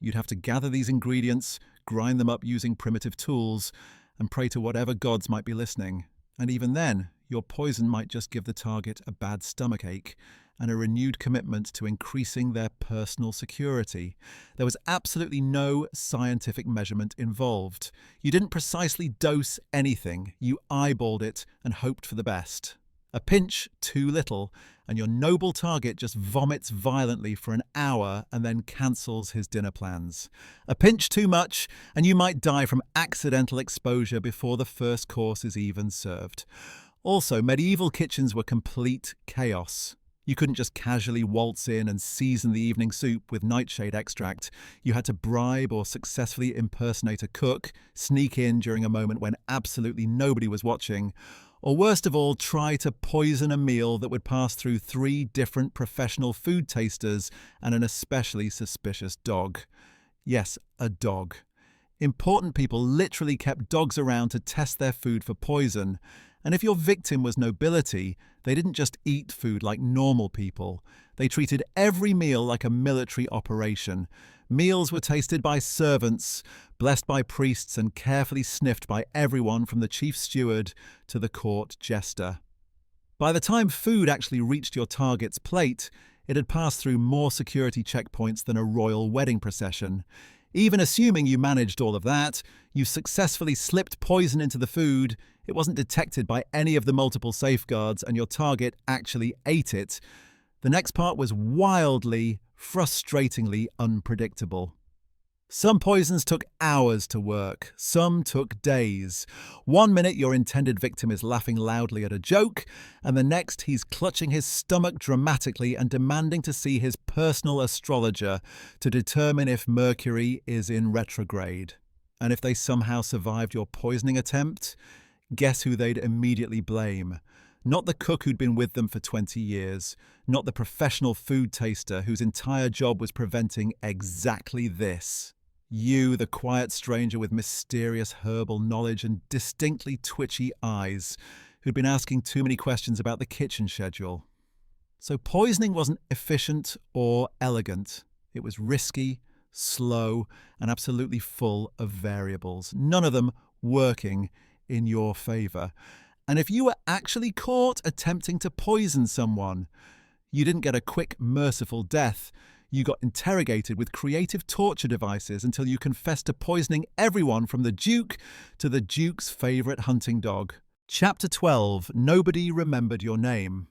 You'd have to gather these ingredients, grind them up using primitive tools, and pray to whatever gods might be listening. And even then, your poison might just give the target a bad stomachache and a renewed commitment to increasing their personal security. There was absolutely no scientific measurement involved. You didn't precisely dose anything. You eyeballed it and hoped for the best. A pinch too little, and your noble target just vomits violently for an hour and then cancels his dinner plans. A pinch too much, and you might die from accidental exposure before the first course is even served. Also, medieval kitchens were complete chaos. You couldn't just casually waltz in and season the evening soup with nightshade extract. You had to bribe or successfully impersonate a cook, sneak in during a moment when absolutely nobody was watching, or worst of all, try to poison a meal that would pass through 3 different professional food tasters and an especially suspicious dog. Yes, a dog. Important people literally kept dogs around to test their food for poison. And if your victim was nobility, they didn't just eat food like normal people. They treated every meal like a military operation. Meals were tasted by servants, blessed by priests, and carefully sniffed by everyone from the chief steward to the court jester. By the time food actually reached your target's plate, it had passed through more security checkpoints than a royal wedding procession. Even assuming you managed all of that, you successfully slipped poison into the food, it wasn't detected by any of the multiple safeguards, and your target actually ate it. The next part was wildly, frustratingly unpredictable. Some poisons took hours to work, some took days. One minute your intended victim is laughing loudly at a joke, and the next he's clutching his stomach dramatically and demanding to see his personal astrologer to determine if Mercury is in retrograde. And if they somehow survived your poisoning attempt, guess who they'd immediately blame? Not the cook who'd been with them for 20 years, not the professional food taster whose entire job was preventing exactly this. You, the quiet stranger with mysterious herbal knowledge and distinctly twitchy eyes, who'd been asking too many questions about the kitchen schedule. So poisoning wasn't efficient or elegant. It was risky, slow, and absolutely full of variables, none of them working in your favour. And if you were actually caught attempting to poison someone, you didn't get a quick, merciful death. You got interrogated with creative torture devices until you confessed to poisoning everyone from the Duke to the Duke's favourite hunting dog. Chapter 12. Nobody remembered your name.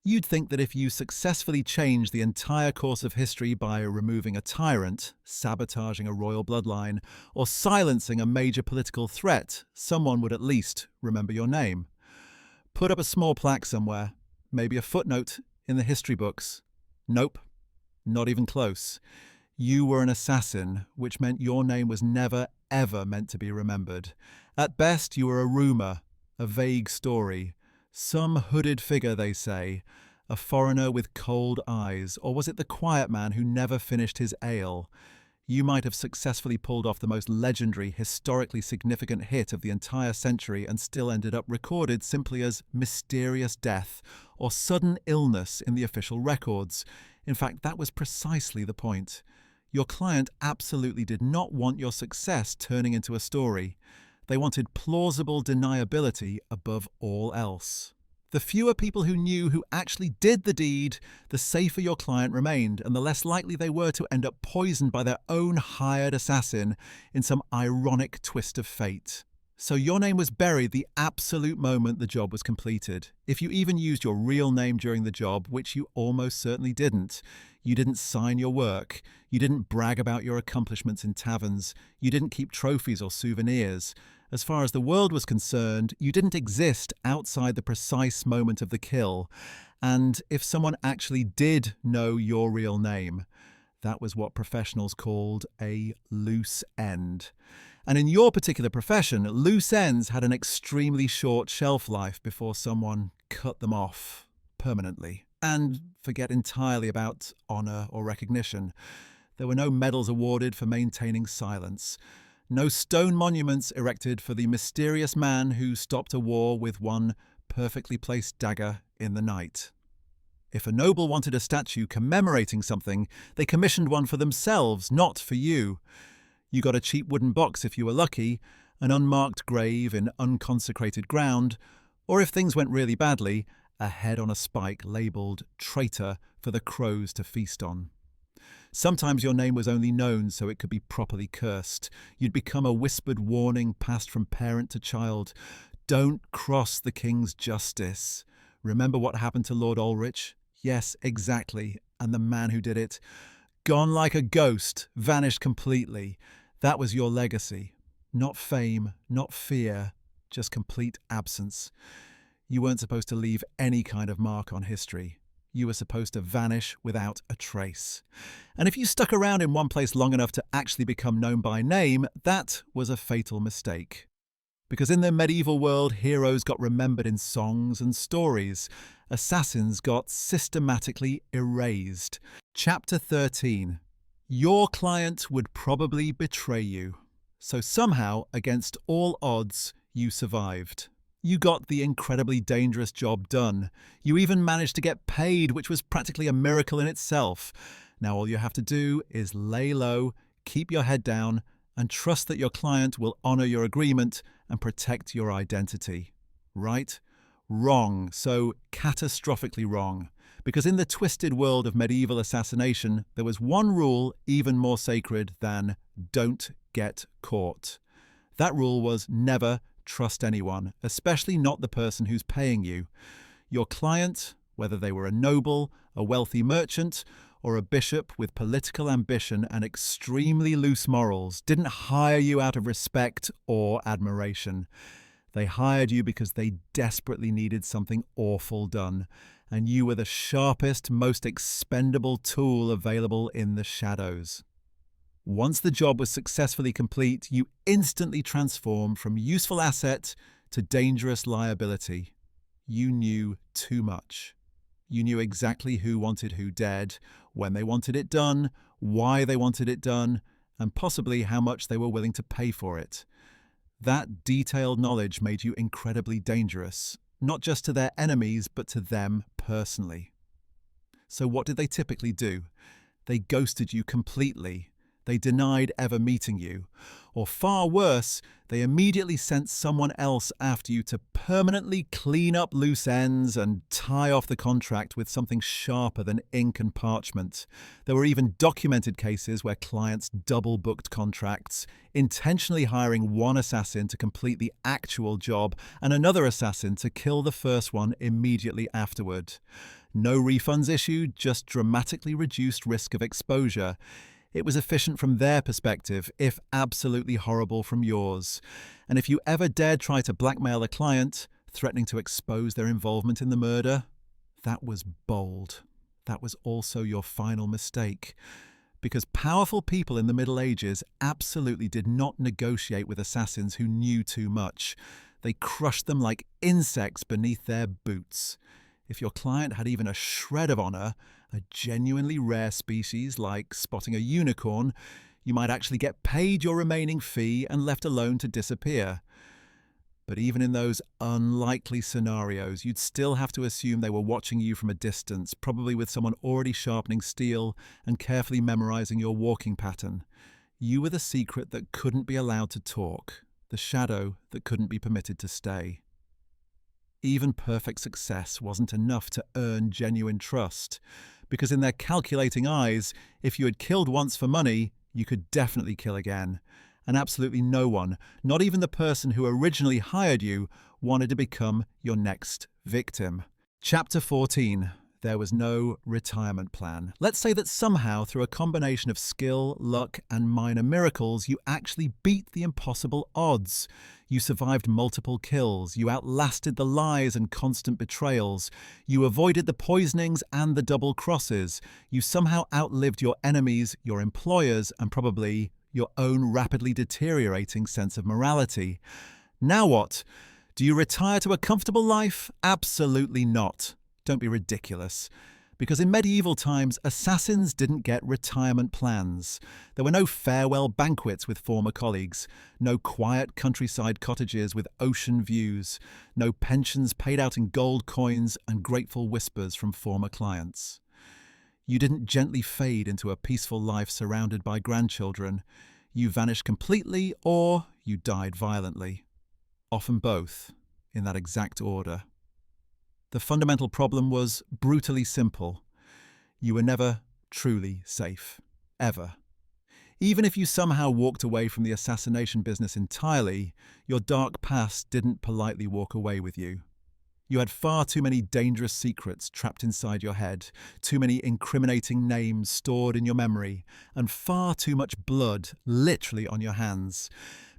You'd think that if you successfully changed the entire course of history by removing a tyrant, sabotaging a royal bloodline, or silencing a major political threat, someone would at least remember your name. Put up a small plaque somewhere, maybe a footnote in the history books. Nope, not even close. You were an assassin, which meant your name was never, ever meant to be remembered. At best, you were a rumour, a vague story. Some hooded figure, they say, a foreigner with cold eyes, or was it the quiet man who never finished his ale? You might have successfully pulled off the most legendary, historically significant hit of the entire century and still ended up recorded simply as mysterious death or sudden illness in the official records. In fact, that was precisely the point. Your client absolutely did not want your success turning into a story. They wanted plausible deniability above all else. The fewer people who knew who actually did the deed, the safer your client remained, and the less likely they were to end up poisoned by their own hired assassin in some ironic twist of fate. So your name was buried the absolute moment the job was completed. If you even used your real name during the job, which you almost certainly didn't, you didn't sign your work, you didn't brag about your accomplishments in taverns, you didn't keep trophies or souvenirs. As far as the world was concerned, you didn't exist outside the precise moment of the kill. And if someone actually did know your real name, that was what professionals called a loose end. And in your particular profession, loose ends had an extremely short shelf life before someone cut them off permanently. And forget entirely about honour or recognition. There were no medals awarded for maintaining silence. No stone monuments erected for the mysterious man who stopped a war with one perfectly placed dagger in the night. If a noble wanted a statue commemorating something, they commissioned one for themselves, not for you. You got a cheap wooden box if you were lucky, an unmarked grave in unconsecrated ground, or if things went really badly, a head on a spike labelled traitor for the crows to feast on. Sometimes your name was only known so it could be properly cursed. You'd become a whispered warning passed from parent to child. Don't cross the king's justice. Remember what happened to Lord Ulrich? Yes, exactly. And the man who did it. Gone like a ghost, vanished completely. That was your legacy. Not fame, not fear, just complete absence. You weren't supposed to leave any kind of mark on history. You were supposed to vanish without a trace. And if you stuck around in one place long enough to actually become known by name, that was a fatal mistake. Because in the medieval world, heroes got remembered in songs and stories. Assassins got systematically erased. Chapter 13. Your client would probably betray you. So somehow, against all odds, you survived. You got the incredibly dangerous job done. You even managed to get paid, which was practically a miracle in itself. Now all you have to do is lay low, keep your head down, and trust that your client will honor your agreement and protect your identity. Right? Wrong. So catastrophically wrong. Because in the twisted world of medieval assassination, there was one rule even more sacred than don't get caught. That rule was never trust anyone, especially not the person who's paying you. Your client, whether they were a noble, a wealthy merchant, or a bishop with political ambition and extremely loose morals, didn't hire you out of respect or admiration. They hired you because they desperately needed something awful done, and you were the sharpest, most expendable tool available in the shadows. Once the job was successfully complete, you instantly transformed from useful asset to dangerous liability. You knew too much. You knew exactly who wanted who dead, when they wanted it done, why they wanted it done, and possibly how much they were willing to pay for it. That detailed knowledge made you incredibly dangerous, not just to their enemies, but to them personally. So what did they typically do? They ghosted you completely. They denied ever meeting you. Or far worse, they immediately sent someone else after you to permanently clean up loose ends and tie off the contract with something sharper than ink and parchment. There were even documented cases where clients double-booked contracts, intentionally hiring one assassin to complete the actual job and another assassin to kill the first one immediately afterward. No refunds issued, just dramatically reduced risk of exposure. It was efficient from their perspective, if absolutely horrible from yours. And if you ever dared try to blackmail a client, threatening to expose their involvement in the murder, that was bold. That was also your final mistake. Because powerful people in the Middle Ages absolutely did not negotiate with assassins who knew too much. They crushed them like insects beneath their boots. If your client had even a shred of honor, a genuinely rare species like spotting a unicorn, you might actually get paid your remaining fee and left alone to disappear. But even in those unlikely scenarios, you'd still have to assume they were watching you from a distance, probably with someone already sharpening steel and carefully memorizing your walking pattern. You were the secret that couldn't be allowed to talk, the shadow that couldn't be permitted to stay. Even perfect success wasn't enough to earn genuine trust, because in their calculating eyes, if you had killed once for money, you could definitely kill again. And absolutely no one, not even the person who originally hired you, wanted to become your next victim. Chapter 14. There was no retirement plan. Let's say that somehow, through a combination of skill, luck, and minor miracles, you actually beat the impossible odds. You survived multiple kills. You outlasted the lies and constant betrayals. You avoided the poisonings and the double crosses. You somehow outlived your enemies, your employers, and probably your own rapidly deteriorating sense of morality. Now what? Do you retire to a comfortable life? Absolutely not. Don't be ridiculous. Because in medieval times, assassins didn't get retirement plans. There were no farewell banquets with former colleagues, no quiet countryside cottages with ocean views, no pensions paid out in gold coins and grateful whispers from former clients. You didn't gently fade into a peaceful life surrounded by grandchildren. You vanished completely or you died violently. Often both, in that exact order. The fundamental problem was brutally simple. You were never truly safe. Ever. Even if you somehow walked away from the assassination business entirely, your dark past didn't politely walk away with you. You had far too many dangerous secrets trapped inside your head, too many incriminating names stored in your memory, and far too much blood literally on your hands.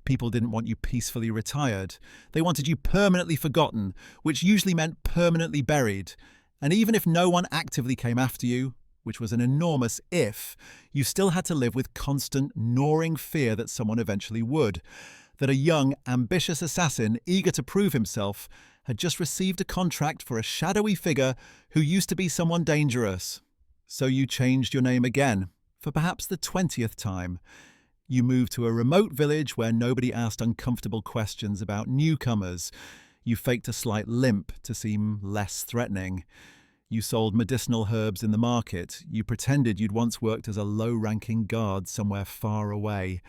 People didn't want you peacefully retired. They wanted you permanently forgotten, which usually meant permanently buried. And even if no one actively came after you, which was an enormous if, you still had to live with constant, gnawing fear that someone eventually would. That a young, ambitious assassin, eager to prove himself, had just received a contract for a shadowy figure who used to be someone dangerous. So you changed your name again, for perhaps the 20th time. You moved to a remote village where nobody asked uncomfortable questions about newcomers. You faked a slight limp to seem less threatening. You sold medicinal herbs in the market. You pretended you'd once worked as a low-ranking guard somewhere far away.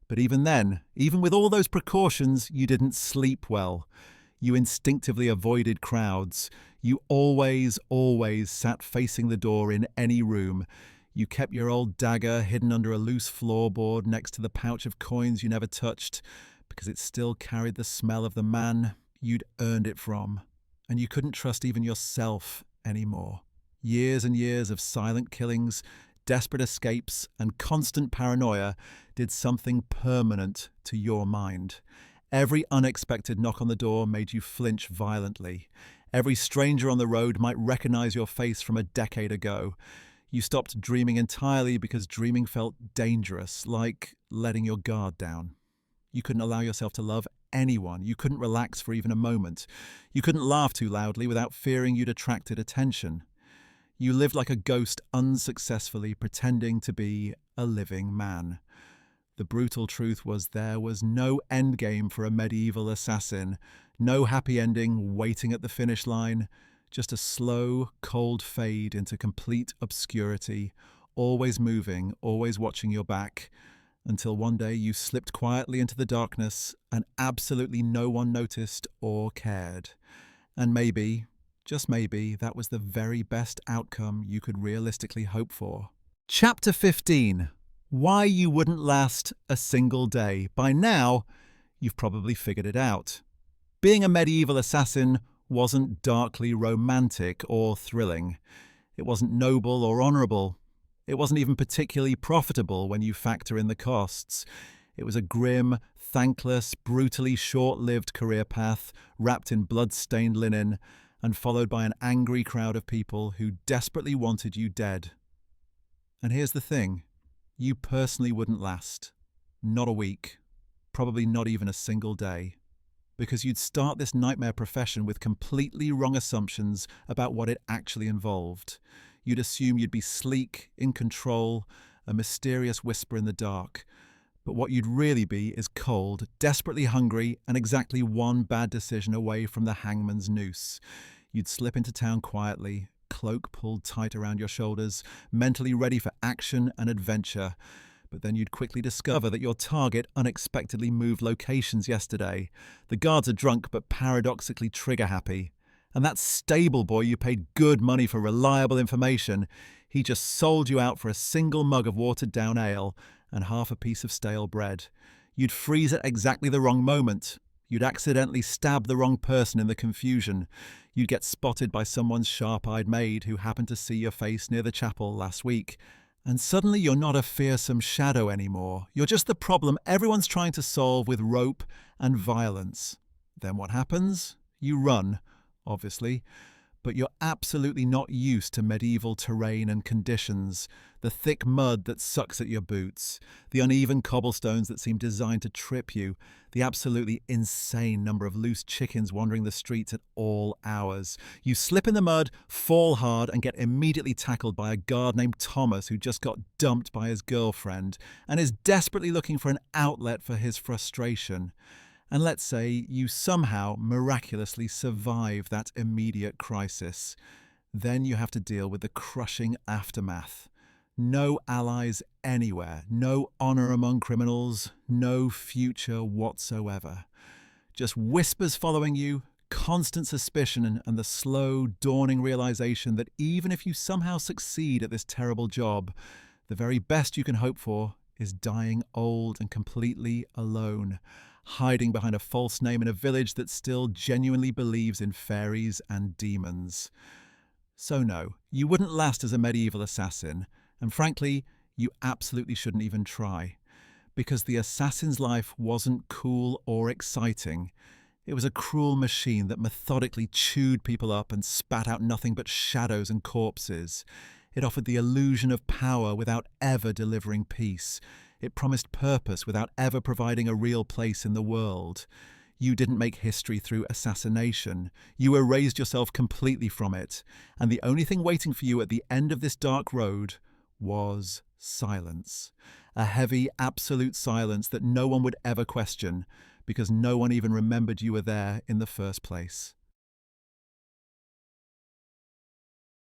But even then, even with all those precautions, you didn't sleep well. You instinctively avoided crowds. You always sat facing the door in any room. You kept your old dagger hidden under a loose floorboard next to the pouch of coins you never touched, because it still carried the smell of the man you'd earned it from. And you couldn't trust even yourself anymore. Years and years of silent killings, desperate escapes, and constant paranoia did something permanent to your mind. Every unexpected knock on the door made you flinch violently. Every stranger on the road might recognize your face from a decade ago. You stopped dreaming entirely because dreaming felt dangerous, like letting your guard down. You couldn't allow yourself to love anyone. You couldn't relax for even a moment. You couldn't laugh too loudly without fearing you'd attracted attention. You lived like a ghost, unsuccessfully pretending to be a living man. The brutal truth was there was no endgame for a medieval assassin, no happy ending waiting at the finish line. Just a slow, cold fade into complete obscurity, always moving, always watching your back, until one day you slipped quietly into the darkness and absolutely no one noticed or cared. And maybe, just maybe, that was the very best outcome you could realistically hope for. Chapter 15. Why you wouldn't last a single day. By now, you've probably figured it out. Being a medieval assassin wasn't darkly romantic or thrilling. It wasn't noble or honourable. It wasn't even particularly profitable when you factor in the costs. It was a grim, thankless, brutally short-lived career path wrapped in blood-stained linen and followed by an angry crowd of people who desperately wanted you dead. And here's the thing. You personally wouldn't last. Not a week. Probably not even a single day. Because you'd start this nightmare profession with completely wrong assumptions about what it actually involved. You'd assume you'd be sleek, in control, a mysterious whisper in the dark. But what you'd really be is cold, desperately hungry, and exactly one bad decision away from the hangman's noose. You'd slip into town quietly, cloak pulled tight around your shoulders, mentally ready for action and adventure. But then you'd quickly discover that your target unexpectedly moved locations yesterday. The guards are drunk but paradoxically trigger-happy. And that stable boy you paid good money for reliable information, he just sold you out for a single mug of watered-down ale and half a piece of stale bread. You'd freeze at exactly the wrong moment. You'd accidentally stab the wrong person in the confusion. You'd get spotted by someone's sharp-eyed maid who happened to see your face near the chapel last week. And suddenly you're not a fearsome shadow anymore. You're just the problem everyone's trying to solve with rope and violence. Then what happens? You run, obviously. but you're absolutely not used to medieval terrain and conditions, the thick mud that sucks at your boots, the uneven cobblestones that seem designed to trip you, the absolutely insane number of loose chickens wandering the streets at all hours. You slip in the mud, fall hard, and get immediately tackled by a guard named Thomas who just got dumped by his girlfriend and is desperately looking for an outlet for his frustration. And let's say you somehow miraculously survive that immediate crisis. Then you have to deal with the crushing aftermath. No allies anywhere, no honor among criminals, no future whatsoever. Just whispers following you, constant suspicion, and the slow, dawning realization that even if you somehow succeed at this terrible job, the very best you can hope for is dying old and completely alone, hiding behind a false name in a village that still genuinely believes in fairies and demons. So no, you wouldn't last as a medieval assassin, and frankly, you absolutely shouldn't even try. Because the assassin's life wasn't cool or exciting. It was a cruel machine that methodically chewed people up and spat out nothing but shadows and corpses. It offered the illusion of power without ever delivering peace. It promised purpose without ever providing a real place in the world. You didn't make history through assassination. You erased yourself completely from it. And the only thing waiting for you at the end of this dark road was silence. A heavy, absolute silence that no one would ever question, because no one even remembered you were there in the first place.